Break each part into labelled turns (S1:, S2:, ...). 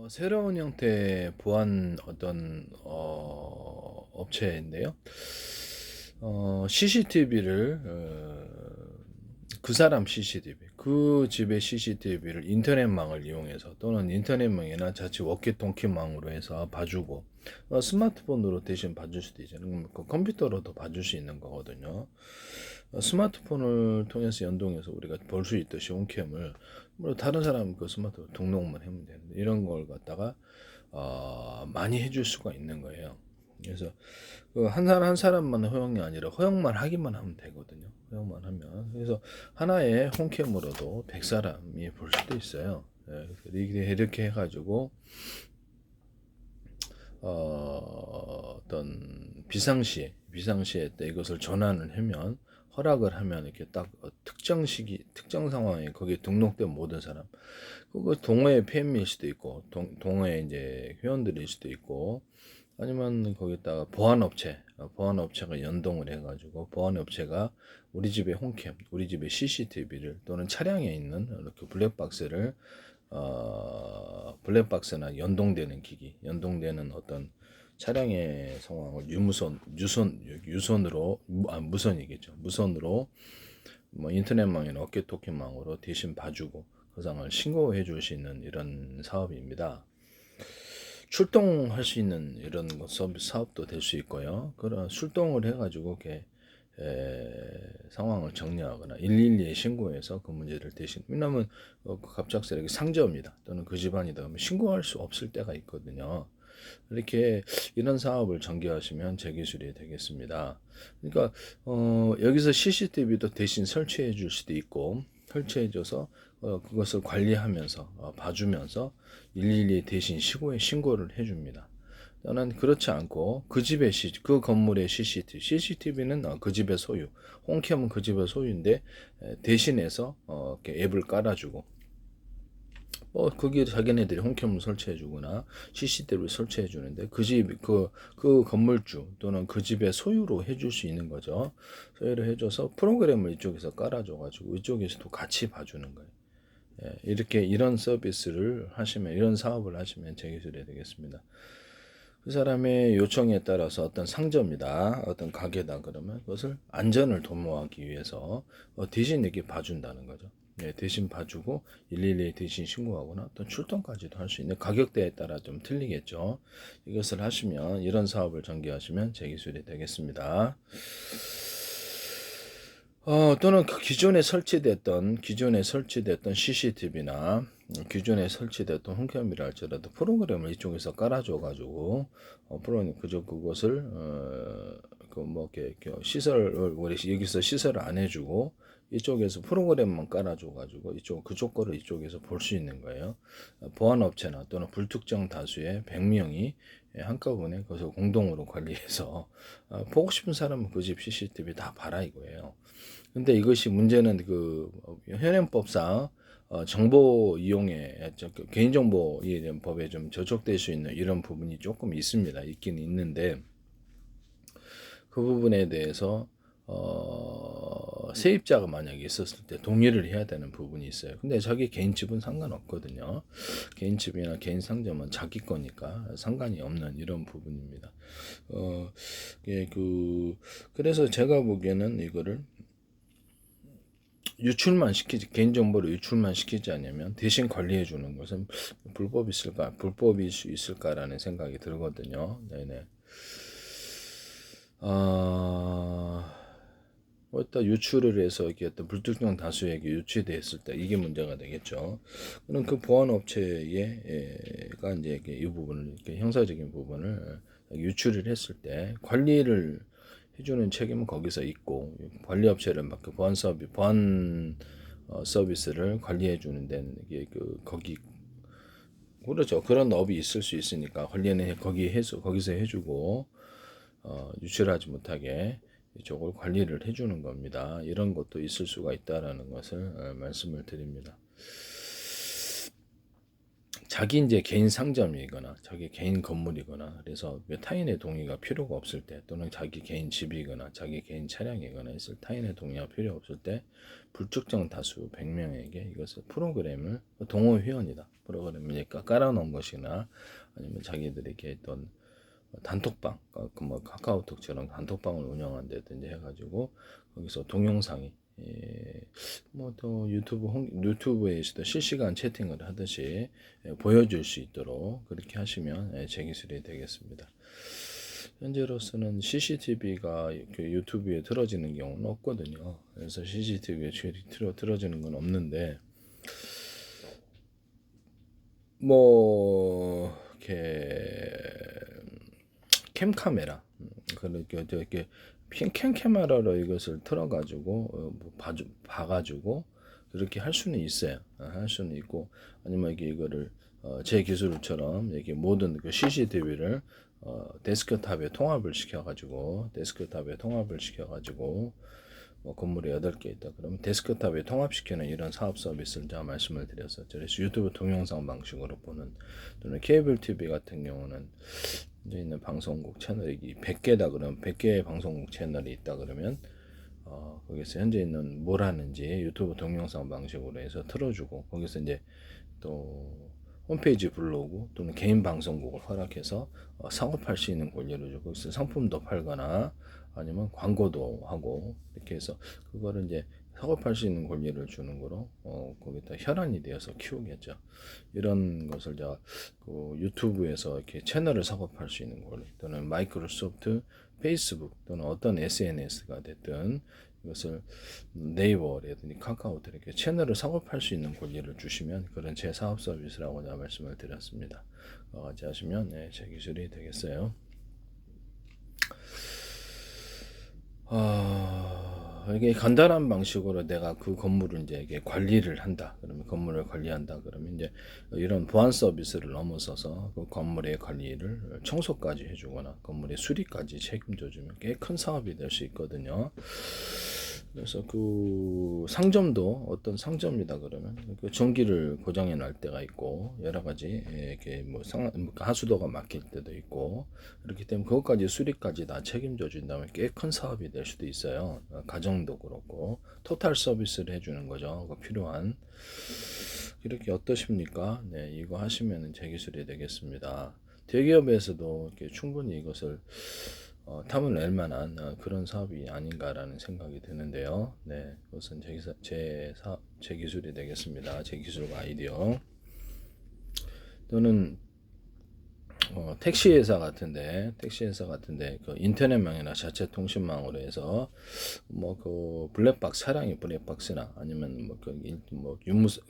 S1: 새로운 형태의 보안 업체인데요. CCTV를 그 사람 CCTV, 그 집의 CCTV를 인터넷망을 이용해서 또는 인터넷망이나 자칫 워키토키망으로 해서 봐주고 스마트폰으로 대신 봐줄 수도 있잖아요. 그 컴퓨터로도 봐줄 수 있는 거거든요. 스마트폰을 통해서 연동해서 우리가 볼 수 있듯이 홈캠을 뭐 다른 사람 그 스마트폰 등록만 하면 되는데 이런 걸 갖다가 많이 해줄 수가 있는 거예요. 그래서 그 한 사람 한 사람만 허용이 아니라 허용만 하기만 하면 되거든요. 허용만 하면 그래서 하나의 홈캠으로도 100사람이 볼 수도 있어요. 예, 이렇게 해가지고 어떤 비상시에 때 이것을 전환을 하면 허락을 하면 이렇게 딱 특정 시기 특정 상황에 거기에 등록된 모든 사람 그거 동호회 팬일 수도 있고 동호회 이제 회원들일 수도 있고 아니면 거기다가 보안업체가 연동을 해가지고 보안업체가 우리 집의 홈캠, 우리 집의 CCTV를 또는 차량에 있는 이렇게 블랙박스나 연동되는 어떤 차량의 상황을 무선이겠죠. 무선으로 뭐 인터넷망이나 어깨토끼망으로 대신 봐주고 그 상황을 신고해 줄 수 있는 이런 사업입니다. 출동할 수 있는 이런 서비스 사업도 될 수 있고요. 그런 출동을 해가지고 상황을 정리하거나 112에 신고해서 그 문제를 대신 왜냐하면 갑작스럽게 상점이다 또는 그 집안이다 하면 신고할 수 없을 때가 있거든요. 이렇게 이런 사업을 전개하시면 제 기술이 되겠습니다. 그러니까 여기서 CCTV도 대신 설치해 줄 수도 있고 설치해줘서 그것을 관리하면서 봐주면서 112 대신 신고를 해줍니다. 또는 그렇지 않고 그 건물의 CCTV는 그 집의 소유, 홈캠은 그 집의 소유인데 대신해서 이렇게 앱을 깔아주고 거기에 자기네들이 홈캠을 설치해주거나 CCTV를 설치해주는데 그 건물주 또는 그 집의 소유로 해줄 수 있는 거죠. 소유를 해줘서 프로그램을 이쪽에서 깔아줘가지고 이쪽에서도 같이 봐주는 거예요. 예, 이런 서비스를 하시면, 이런 사업을 하시면 제 기술이 되겠습니다. 그 사람의 요청에 따라서 어떤 상점이다, 어떤 가게다 그러면 그것을 안전을 도모하기 위해서 대신 이렇게 봐준다는 거죠. 네, 대신 봐주고 112에 대신 신고하거나 또 출동까지도 할 수 있는 가격대에 따라 좀 틀리겠죠. 이것을 하시면 이런 사업을 전개하시면 제 기술이 되겠습니다. 또는 그 기존에 설치됐던 CCTV나 기존에 설치됐던 홈캠이라 할지라도 프로그램을 이쪽에서 깔아줘가지고 프로그램 그것을 그뭐 이렇게 시설을 우리 여기서 시설을 안 해주고 이쪽에서 프로그램만 깔아줘가지고 그쪽 거를 이쪽에서 볼 수 있는 거예요. 보안업체나 또는 불특정 다수의 100명이 한꺼번에 그것을 공동으로 관리해서 보고 싶은 사람은 그 집 CCTV 다 봐라 이거예요. 근데 이것이 문제는 그 현행법상 정보 이용에 개인정보 법에 좀 저촉될 수 있는 이런 부분이 조금 있긴 있는데 그 부분에 대해서 세입자가 만약에 있었을 때 동의를 해야 되는 부분이 있어요. 근데 자기 개인 집은 상관없거든요. 개인 집이나 개인 상점은 자기 거니까 상관이 없는 이런 부분입니다. 예, 그래서 제가 보기에는 이거를 개인정보를 유출만 시키지 않으면 대신 관리해 주는 것은 불법일 수 있을까라는 생각이 들거든요. 네네. 어떤 유출을 해서 이렇게 어떤 불특정 다수에게 유치됐을 때 이게 문제가 되겠죠. 그럼 그 보안업체가 이제 이 부분을 이렇게 형사적인 부분을 유출을 했을 때 관리를 해주는 책임은 거기서 있고 관리업체를 맡겨 보안 서비스를 관리해 주는 데는 이게 거기 그렇죠. 그런 업이 있을 수 있으니까 관리는 거기서 해주고 유출하지 못하게 이쪽을 관리를 해주는 겁니다. 이런 것도 있을 수가 있다라는 것을 말씀을 드립니다. 자기 이제 개인 상점이거나 자기 개인 건물이거나 그래서 타인의 동의가 필요가 없을 때 또는 자기 개인 집이거나 자기 개인 차량이거나 있을 타인의 동의가 필요 없을 때 불특정 다수 100명에게 이것을 프로그램을 동호 회원이다. 프로그램을 깔아놓은 것이나 아니면 자기들에게 어떤 단톡방, 뭐 카카오톡처럼 단톡방을 운영한다든지 해가지고 거기서 동영상이 뭐 또 유튜브에서도 실시간 채팅을 하듯이 보여줄 수 있도록 그렇게 하시면 제 기술이 되겠습니다. 현재로서는 CCTV가 유튜브에 틀어지는 경우는 없거든요. 그래서 CCTV에 틀어지는 건 없는데 뭐 이렇게 캠카메라 이렇게 캠카메라로 이것을 틀어가지고 뭐 봐가지고 그렇게 할 수는 있어요. 할 수는 있고 아니면 이거를 제 기술처럼 이렇게 모든 그 CCTV를 데스크탑에 통합을 시켜가지고 뭐 건물에 8개 있다 그러면 데스크탑에 통합시키는 이런 사업 서비스를 제가 말씀을 드렸었죠. 그래서 유튜브 동영상 방식으로 보는 또는 케이블 TV 같은 경우는 이제 있는 방송국 채널이 100개다 그러면 100개의 방송국 채널이 있다 그러면 거기서 현재 있는 뭘 하는지 유튜브 동영상 방식으로 해서 틀어주고 거기서 이제 또 홈페이지 블로그 또는 개인 방송국을 허락해서 상업할 수 있는 권리를 주고 거기서 상품도 팔거나 아니면 광고도 하고 이렇게 해서 그거를 이제 작업할 수 있는 권리를 주는 거로 거기다 혈안이 되어서 키우겠죠. 이런 것을 제가 그 유튜브에서 이렇게 채널을 작업할 수 있는 권리 또는 마이크로소프트, 페이스북 또는 어떤 SNS가 됐든 이것을 네이버라든지 카카오톡 이렇게 채널을 작업할 수 있는 권리를 주시면 그런 제 사업 서비스라고 제가 말씀을 드렸습니다. 같이 하시면 제 기술이 되겠어요. 이게 간단한 방식으로 내가 그 건물을 이제 이게 관리를 한다. 그러면 건물을 관리한다. 그러면 이제 이런 보안 서비스를 넘어서서 그 건물의 관리를 청소까지 해주거나 건물의 수리까지 책임져 주면 꽤 큰 사업이 될 수 있거든요. 그래서 그 상점도 어떤 상점이다 그러면 그 전기를 고장이 날 때가 있고 여러 가지 이렇게 뭐 하수도가 막힐 때도 있고 그렇기 때문에 그것까지 수리까지 다 책임져 준다면 꽤 큰 사업이 될 수도 있어요. 가정도 그렇고 토탈 서비스를 해주는 거죠. 그 필요한 이렇게 어떠십니까? 네, 이거 하시면 제 기술이 되겠습니다. 대기업에서도 이렇게 충분히 이것을 탐을 낼 만한 그런 사업이 아닌가라는 생각이 드는데요. 네, 그것은 제 기술이 되겠습니다. 제 기술과 아이디어. 또는 택시 회사 같은데 그 인터넷망이나 자체 통신망으로 해서 뭐 그 블랙박스 차량이 블랙박스나 아니면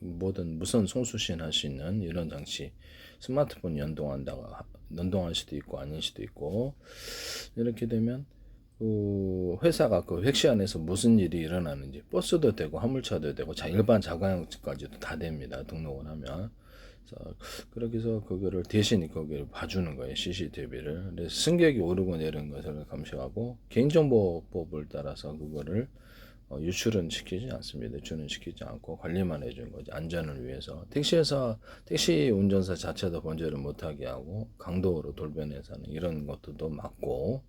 S1: 뭐든 무선 송수신 할 수 있는 이런 장치 스마트폰 연동할 수도 있고 아닐 수도 있고 이렇게 되면 그 회사가 그 택시 안에서 무슨 일이 일어나는지 버스도 되고 화물차도 되고 일반 자가용까지도 다 됩니다. 등록을 하면. 그렇게 해서 그거를 대신 거기를 봐주는 거예요. CCTV를. 그래서 승객이 오르고 내리는 것을 감시하고 개인정보법을 따라서 그거를 유출은 시키지 않습니다. 유출은 시키지 않고 관리만 해주는 거죠. 안전을 위해서. 택시 운전사 자체도 번제를 못하게 하고 강도로 돌변해서 하는 이런 것들도 막고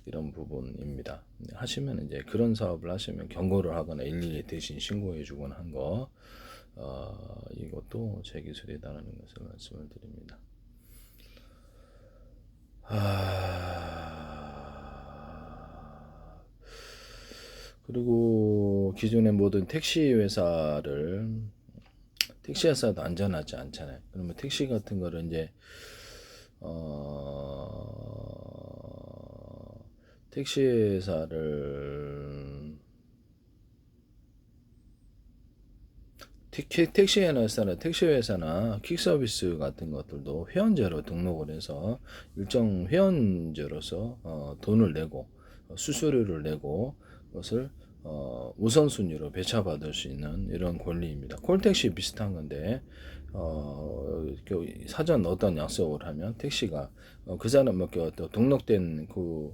S1: 이런 부분입니다. 하시면 이제 그런 사업을 하시면 경고를 하거나 112 대신 신고해 주거나 한 거. 이것도 제 기술이다라는 것을 말씀을 드립니다. 그리고 기존의 모든 택시 회사도 안전하지 않잖아요. 그러면 택시 같은 거를 이제 택시 회사를 택시 회사나 킥서비스 같은 것들도 회원제로 등록을 해서 일정 회원제로서 돈을 내고 수수료를 내고 그것을 우선순위로 배차받을 수 있는 이런 권리입니다. 콜택시 비슷한 건데 사전 어떤 약속을 하면 택시가 그 사람 또 등록된 그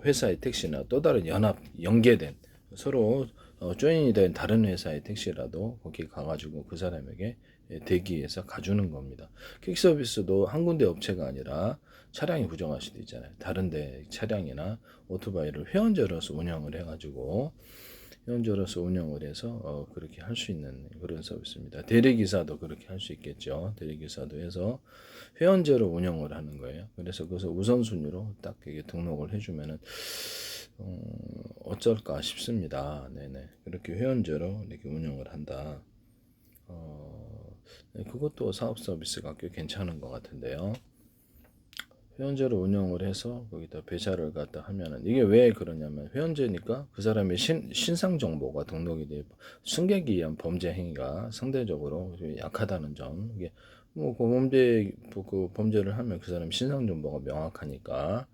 S1: 회사의 택시나 또 다른 연계된 서로 조인이 된 다른 회사의 택시라도 거기 가가지고 그 사람에게 대기해서 가주는 겁니다. 퀵 서비스도 한 군데 업체가 아니라 차량이 부정할 수도 있잖아요. 다른 데 차량이나 오토바이를 회원제로서 운영을 해가지고 회원제로서 운영을 해서 그렇게 할 수 있는 그런 서비스입니다. 대리기사도 그렇게 할 수 있겠죠. 대리기사도 해서 회원제로 운영을 하는 거예요. 그래서 그것을 우선순위로 딱 이게 등록을 해주면은 어쩔까 싶습니다. 네네. 그렇게 회원제로 이렇게 운영을 한다. 네, 그것도 사업 서비스가 꽤 괜찮은 것 같은데요. 회원제로 운영을 해서 거기다 배차를 갖다 하면은 이게 왜 그러냐면 회원제니까 그 사람의 신상 정보가 등록이 돼 승객에 의한 범죄 행위가 상대적으로 약하다는 점. 이게 그 범죄를 하면 그 사람 신상 정보가 명확하니까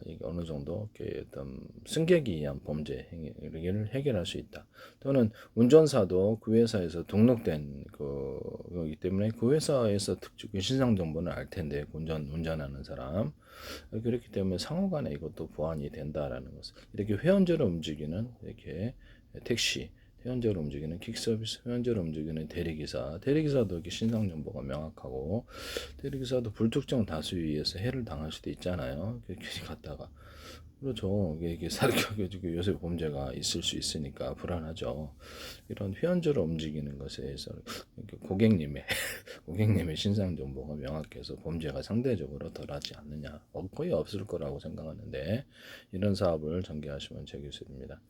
S1: 이게 어느 정도 어떤 승객에 의한 범죄 행위를 해결할 수 있다. 또는 운전사도 그 회사에서 등록된 거기 때문에 그 회사에서 신상 정보는 알 텐데 운전하는 사람 그렇기 때문에 상호간에 이것도 보완이 된다라는 것을 이렇게 회원제로 움직이는 이렇게 택시 회원제로 움직이는 킥서비스, 회원제로 움직이는 대리기사도 이렇게 신상 정보가 명확하고 대리기사도 불특정 다수에 의해서 해를 당할 수도 있잖아요. 괜히 갔다가 그렇죠. 이게 사기가지고 요새 범죄가 있을 수 있으니까 불안하죠. 이런 회원제로 움직이는 것에 대해서 고객님의 고객님의 신상 정보가 명확해서 범죄가 상대적으로 덜하지 않느냐. 거의 없을 거라고 생각하는데 이런 사업을 전개하시면 제 기술입니다.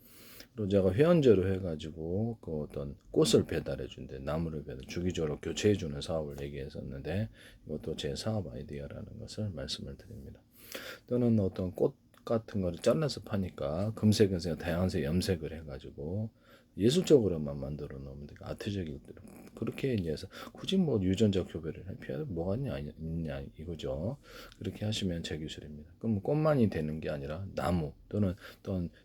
S1: 그리고 제가 회원제로 해가지고 그 어떤 꽃을 배달해 준대 나무를 주기적으로 교체해 주는 사업을 얘기했었는데 이것도 제 사업 아이디어라는 것을 말씀을 드립니다. 또는 어떤 꽃 같은 거를 잘라서 파니까 금색, 다양색 염색을 해가지고 예술적으로만 만들어 놓으면 되고 아트적일 대로 그렇게 해서 굳이 유전자 교배를 할 필요가 뭐가 있냐 이거죠. 그렇게 하시면 제 기술입니다. 그럼 꽃만이 되는 게 아니라 나무 또는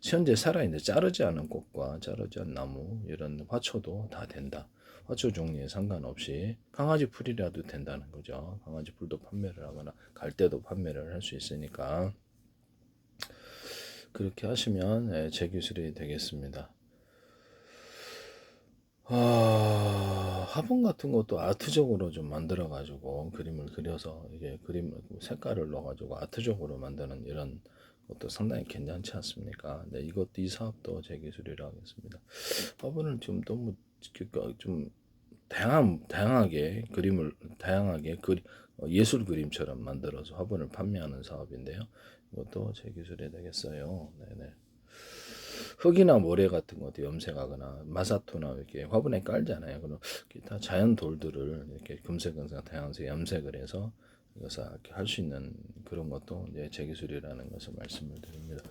S1: 현재 살아있는 자르지 않은 꽃과 자르지 않은 나무 이런 화초도 다 된다. 화초 종류에 상관없이 강아지 풀이라도 된다는 거죠. 강아지 풀도 판매를 하거나 갈대도 판매를 할 수 있으니까 그렇게 하시면 제 기술이 되겠습니다. 화분 같은 것도 아트적으로 좀 만들어 가지고 그림을 그려서 이게 그림 색깔을 넣어 가지고 아트적으로 만드는 이런 것도 상당히 괜찮지 않습니까? 네, 이 사업도 제 기술이라 하겠습니다. 화분을 좀 너무 좀 다양하게 예술 그림처럼 만들어서 화분을 판매하는 사업인데요. 이것도 제 기술이 되겠어요. 네네. 흙이나 모래 같은 것도 염색하거나 마사토나 이렇게 화분에 깔잖아요. 그럼 기타 자연 돌들을 이렇게 금색, 다양색 염색을 해서 이것을 할 수 있는 그런 것도 이제 제 기술이라는 것을 말씀을 드립니다.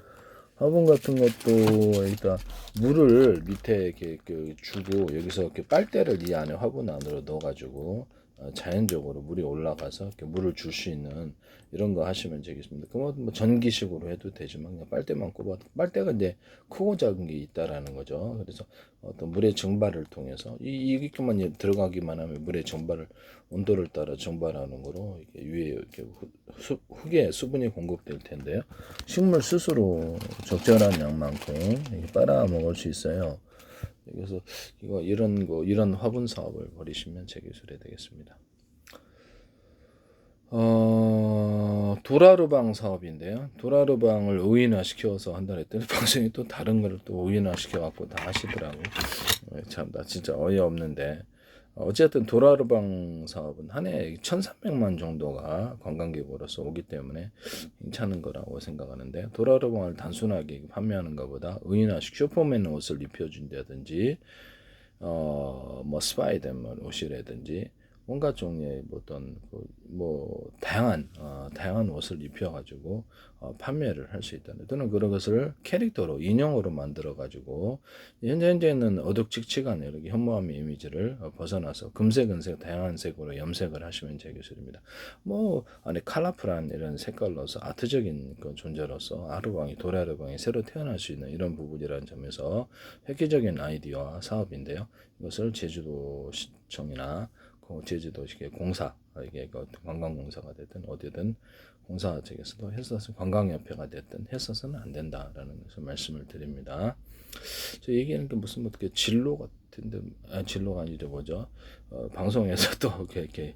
S1: 화분 같은 것도 일단 물을 밑에 이렇게 주고 여기서 이렇게 빨대를 이 안에 화분 안으로 넣어가지고 자연적으로 물이 올라가서 이렇게 물을 줄 수 있는 이런 거 하시면 되겠습니다. 그럼 전기식으로 해도 되지만 그냥 빨대만 꼽아도 빨대가 이제 크고 작은 게 있다라는 거죠. 그래서 어떤 물의 증발을 통해서 이렇게만 들어가기만 하면 물의 증발을 온도를 따라 증발하는 거로 이렇게 위에 이렇게 흙에 수분이 공급될 텐데요. 식물 스스로 적절한 양만큼 이렇게 빨아 먹을 수 있어요. 그래서 이런 화분 사업을 벌이시면 제 기술이 되겠습니다. 도라르방 사업인데요. 도라르방을 의인화 시켜서 한다 했더니 방송이 또 다른 거를 또 의인화 시켜갖고 다 하시더라고. 참, 나 진짜 어이없는데. 어쨌든 도라르방 사업은 한 해에 1,300만 정도가 관광객으로서 오기 때문에 괜찮은 거라고 생각하는데 도라르방을 단순하게 판매하는 것보다 의인화식 슈퍼맨 옷을 입혀준다든지 스파이더맨 옷이라든지 온갖 종류의 다양한 옷을 입혀가지고 판매를 할 수 있다는 또는 그런 것을 캐릭터로 인형으로 만들어가지고 현재는 어둑직직한 이렇게 현모함의 이미지를 벗어나서 금색, 은색, 다양한 색으로 염색을 하시면 제 기술입니다. 안에 컬러풀한 이런 색깔 넣어서 아트적인 그 존재로서 도라르방이 새로 태어날 수 있는 이런 부분이라는 점에서 획기적인 아이디어와 사업인데요. 이것을 제주도시청이나 제주도 공사 이게 관광공사가 됐든 어디든 공사 측에서도 했어서 관광협회가 됐든 했어서는 안 된다라는 것을 말씀을 드립니다. 저 얘기하는 게 무슨 어떻게 진로 텐데 진로가 아니죠 뭐죠? 방송에서 또 이렇게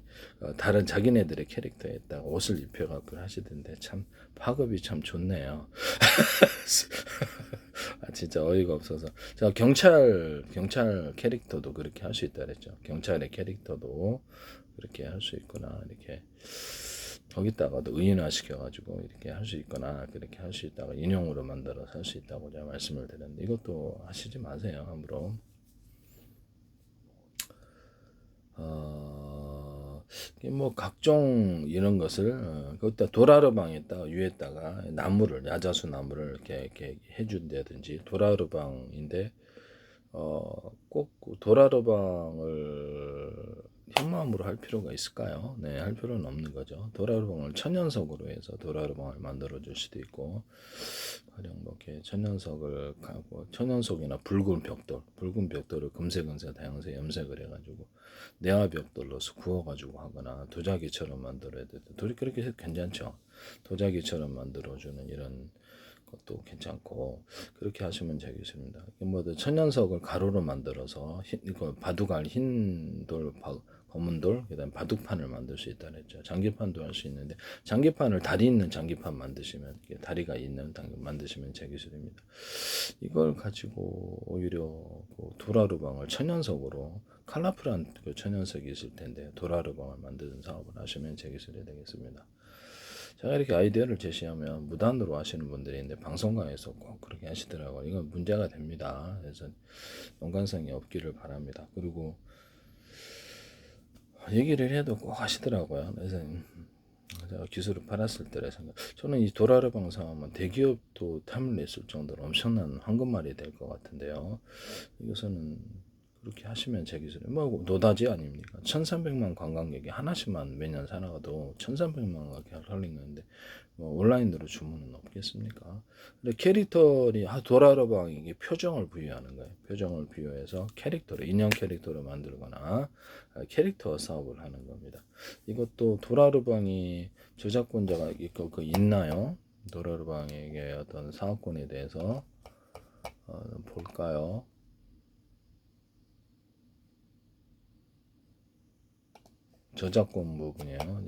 S1: 다른 자기네들의 캐릭터에다가 옷을 입혀갖고 하시던데 참 파급이 참 좋네요. 진짜 어이가 없어서 제가 경찰 캐릭터도 그렇게 할 수 있다 그랬죠. 경찰의 캐릭터도 그렇게 할 수 있구나 이렇게 거기다가도 의인화 시켜가지고 이렇게 할 수 있거나 그렇게 할 수 있다고 인용으로 만들어서 할 수 있다고 제가 말씀을 드렸는데 이것도 하시지 마세요 함부로. 뭐 각종 이런 것을 그때 도라르방에다가 위에다가 나무를 야자수 나무를 이렇게 해준다든지 도라르방인데 꼭 도라르방을 현무암으로 할 필요가 있을까요? 네, 할 필요는 없는 거죠. 도라르방을 천연석으로 해서 도라르방을 만들어 줄 수도 있고, 가령 뭐 이렇게 천연석을 가고 천연석이나 붉은 벽돌을 금색, 다양색 염색을 해가지고 내화 벽돌로서 구워가지고 하거나 도자기처럼 만들어야 돼. 그렇게 해서 괜찮죠. 도자기처럼 만들어주는 이런 것도 괜찮고 그렇게 하시면 되겠습니다. 뭐 천연석을 가루로 만들어서 이거 바둑알 흰돌 검은 돌 그다음 바둑판을 만들 수 있다 그랬죠. 장기판도 할 수 있는데 장기판을 다리 있는 장기판 만드시면 다리가 있는 만드시면 제 기술입니다. 이걸 가지고 오히려 그 도라르방을 천연석으로 컬러풀한 그 천연석이 있을 텐데 도라르방을 만드는 사업을 하시면 제 기술이 되겠습니다. 제가 이렇게 아이디어를 제시하면 무단으로 하시는 분들이 있는데 방송국에서 꼭 그렇게 하시더라고요. 이건 문제가 됩니다. 그래서 연관성이 없기를 바랍니다. 그리고 얘기를 해도 꼭 하시더라고요. 그래서 제가 기술을 팔았을 때라 생각. 저는 이 도라르방 사업은 대기업도 탐을 냈을 정도로 엄청난 황금알이 될 것 같은데요. 이것은 그렇게 하시면 제 기술이 뭐 노다지 아닙니까? 1,300만 관광객이 하나씩만 매년 살아가도 1,300만 가게 할린 건데 뭐 온라인으로 주문은 없겠습니까? 근데 캐릭터이 도라르방에게 표정을 부여하는 거예요. 표정을 부여해서 인형 캐릭터를 만들거나 캐릭터 사업을 하는 겁니다. 이것도 도라르방이 저작권자가 있나요? 도라르방에게 어떤 사업권에 대해서 볼까요? 저작권 부분이에요.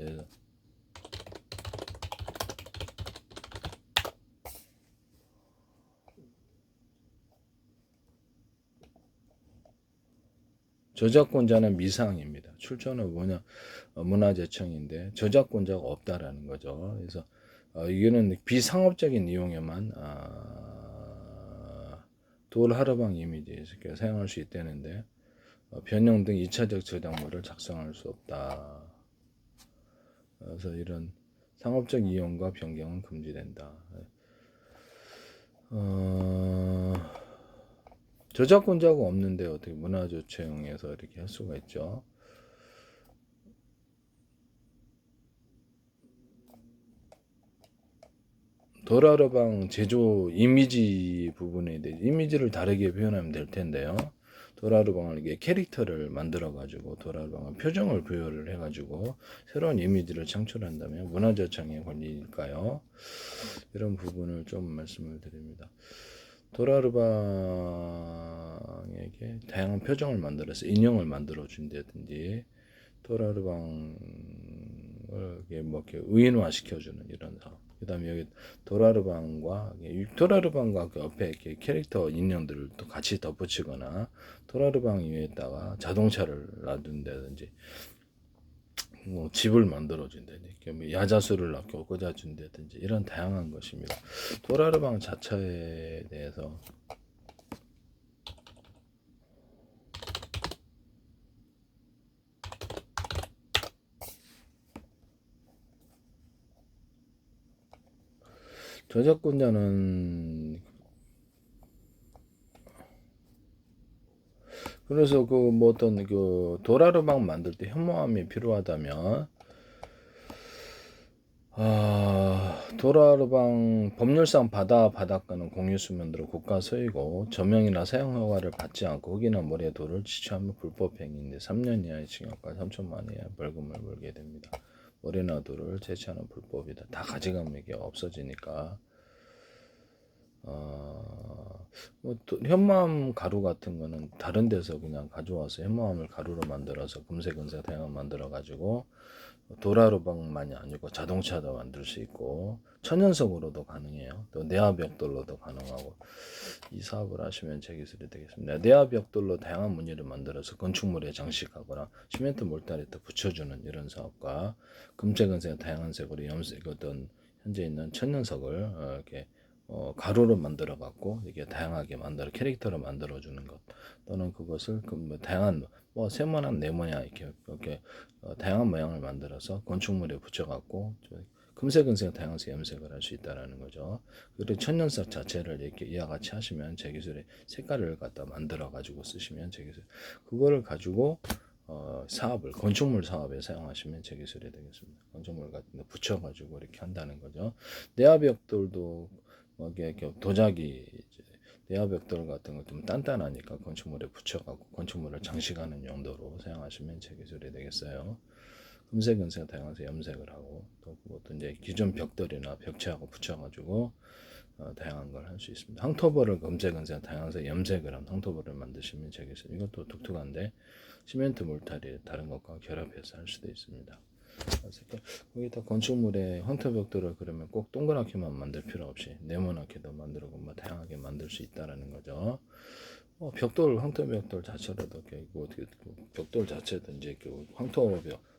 S1: 저작권자는 미상입니다. 출처는 문화재청인데 저작권자가 없다라는 거죠. 그래서 이거는 비상업적인 이용에만 도라르방 이미지에서 사용할 수 있다는데 변형 등 2차적 저작물을 작성할 수 없다. 그래서 이런 상업적 이용과 변경은 금지된다. 저작권자가 없는데 어떻게 문화재청에서 이렇게 할 수가 있죠? 도라르방 제조 이미지 부분에 대해 이미지를 다르게 표현하면 될 텐데요. 도라르방을 이게 캐릭터를 만들어 가지고 도라르방을 표정을 부여를 해 가지고 새로운 이미지를 창출한다면 문화재청의 권리일까요? 이런 부분을 좀 말씀을 드립니다. 도라르방에게 다양한 표정을 만들어서 인형을 만들어 준다든지 도라르방을 뭐 이렇게 의인화 시켜주는 이런 사업. 그다음에 여기 도라르방과 그 옆에 이렇게 캐릭터 인형들을 또 같이 덧붙이거나 도라르방 위에다가 자동차를 놔둔다든지 뭐 집을 만들어준다든지 뭐 야자수를 꽂아준다든지 이런 다양한 것입니다. 도라르방 자체에 대해서 저작권자는 그래서 그 뭐 어떤 그 도라르방 만들 때 현모함이 필요하다면 도라르방 법률상 바닷가는 공유 수면으로 국가 소유고 점용이나 사용 허가를 받지 않고 흙이나 모래 돌을 취취하면 불법 행위인데 3년 이하의 징역과 3천만 원 이하의 벌금을 물게 됩니다. 모래나 돌을 채취하는 불법이다. 다 가져가면 이게 없어지니까 현마암 가루 같은 거는 다른 데서 그냥 가져와서 현마암을 가루로 만들어서 금색, 은색 다양한 만들어 가지고 도라르방만이 아니고 자동차도 만들 수 있고 천연석으로도 가능해요. 또 내화벽돌로도 가능하고 이 사업을 하시면 제 기술이 되겠습니다. 내화벽돌로 다양한 무늬를 만들어서 건축물에 장식하거나 시멘트 몰타리에 붙여주는 이런 사업과 금색, 은색 다양한 색으로 염색 어떤 현재 있는 천연석을 이렇게 가루로 만들어 갖고 이게 다양하게 만들어 캐릭터로 만들어 주는 것 또는 그것을 뭐 다양한 세모난 네모야 이렇게 다양한 모양을 만들어서 건축물에 붙여 갖고 금색, 은색, 다양색 염색을 할 수 있다라는 거죠. 그리고 천연석 자체를 이렇게 이와 같이 하시면 제 기술의 색깔을 갖다 만들어 가지고 쓰시면 제 기술 그거를 가지고 사업을 건축물 사업에 사용하시면 제 기술이 되겠습니다. 건축물 같은 데 붙여 가지고 이렇게 한다는 거죠. 내화벽돌도 이렇게 도자기 내화벽돌 같은 거 좀 단단하니까 건축물에 붙여갖고 건축물을 장식하는 용도로 사용하시면 제 기술이 되겠어요. 금색, 은색, 다양색 염색을 하고 또 그것도 이제 기존 벽돌이나 벽체하고 붙여가지고 다양한 걸 할 수 있습니다. 황토벌을 금색, 은색, 다양색 염색을 한 황토벌을 만드시면 제 기술 이것도 독특한데 시멘트 몰타리 다른 것과 결합해서 할 수도 있습니다. 거기다 건축물에 황토벽돌을 그러면 꼭 동그랗게만 만들 필요 없이 네모나게도 만들고 뭐 다양하게 만들 수 있다라는 거죠. 벽돌 황토벽돌 자체로도 뭐 어떻게 벽돌 자체도 이제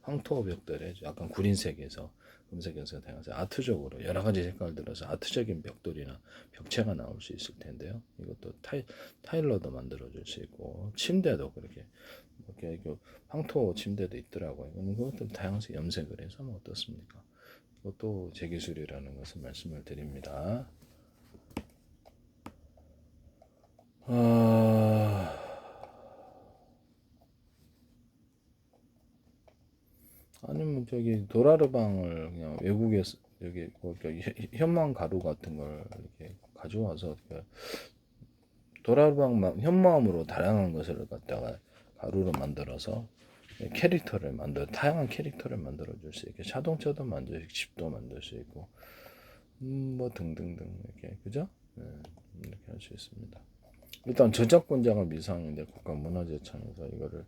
S1: 황토벽돌에 약간 구린색에서 금색에서 다양해서 아트적으로 여러 가지 색깔 들어서 아트적인 벽돌이나 벽체가 나올 수 있을 텐데요. 이것도 타일러도 만들어 줄 수 있고 침대도 그렇게 이렇게 황토 침대도 있더라고요. 그것도 다양하게 염색을 해서 하면 어떻습니까? 그것도 제 기술이라는 것을 말씀을 드립니다. 아니면 저기 도라르방을 그냥 외국에서 여기 현망 가루 같은 걸 이렇게 가져와서 도라르방 현마음으로 다양한 것을 갖다가 가루로 만들어서 캐릭터를 다양한 캐릭터를 만들어 줄 수 있게 자동차도 만들 수 있고 집도 만들 수 있고 뭐 등등등 이렇게 그죠? 네, 이렇게 할 수 있습니다. 일단 저작권자가 미상인데 국가문화재청에서 이거를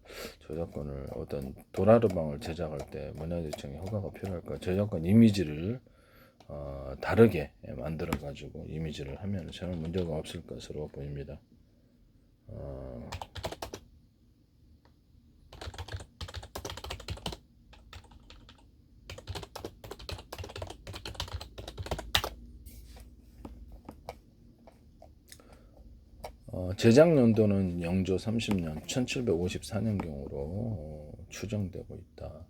S1: 저작권을 어떤 도라르방을 제작할 때 문화재청의 허가가 필요할까? 저작권 이미지를 다르게 만들어 가지고 이미지를 하면 전혀 문제가 없을 것으로 보입니다. 제작 연도는 영조 30년 1754년경으로 추정되고 있다.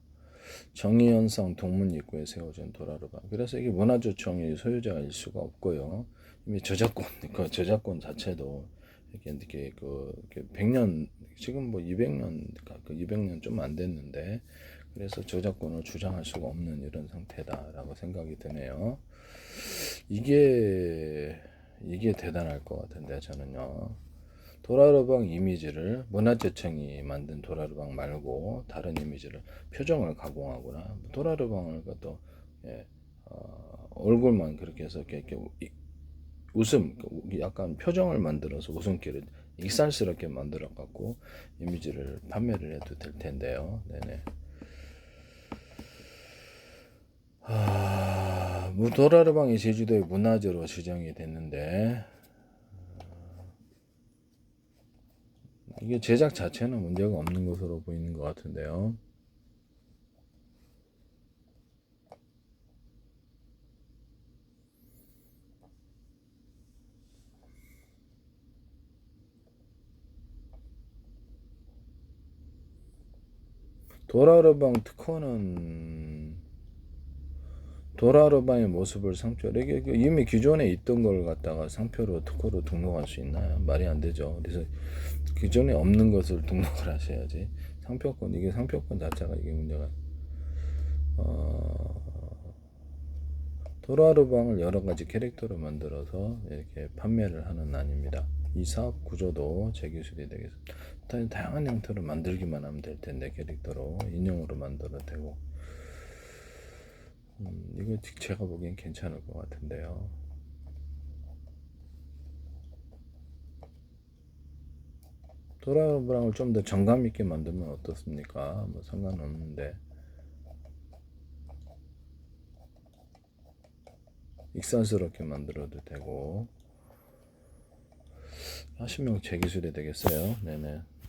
S1: 정의연성 동문 입구에 세워진 도라르방. 그래서 이게 문화재청의 소유자가 일 수가 없고요. 이미 저작권 자체도 이렇게 100년 지금 뭐 200년 200년 좀 안 됐는데 그래서 저작권을 주장할 수가 없는 이런 상태다라고 생각이 드네요. 이게 대단할 것 같은데 저는요. 도라르방 이미지를 문화재청이 만든 도라르방 말고 다른 이미지를 표정을 가공하거나 도라르방을 또 얼굴만 그렇게 해서 이렇게 웃음 약간 표정을 만들어서 웃음기를 익살스럽게 만들어 갖고 이미지를 판매를 해도 될 텐데요. 네네. 도라르방이 제주도의 문화재로 지정이 됐는데 이게 제작 자체는 문제가 없는 것으로 보이는 것 같은데요. 도라르방 특허는 도라르방의 모습을 상표로 이게 이미 기존에 있던 걸 갖다가 상표로 특허로 등록할 수 있나요? 말이 안 되죠. 그래서 기존에 없는 것을 등록을 하셔야지. 이게 상표권 자체가 이게 문제가. 도라르방을 여러 가지 캐릭터로 만들어서 이렇게 판매를 하는 아닙니다. 이 사업 구조도 제 기술이 되겠습니다. 다양한 형태로 만들기만 하면 될 텐데 캐릭터로 인형으로 만들어도 되고. 이거 제가 보기엔 괜찮을 것 같은데요. 도라브랑을 좀 더 정감 있게 만들면 어떻습니까? 뭐 상관없는데 익산스럽게 만들어도 되고 하시면 제 기술이 되겠어요. 네네.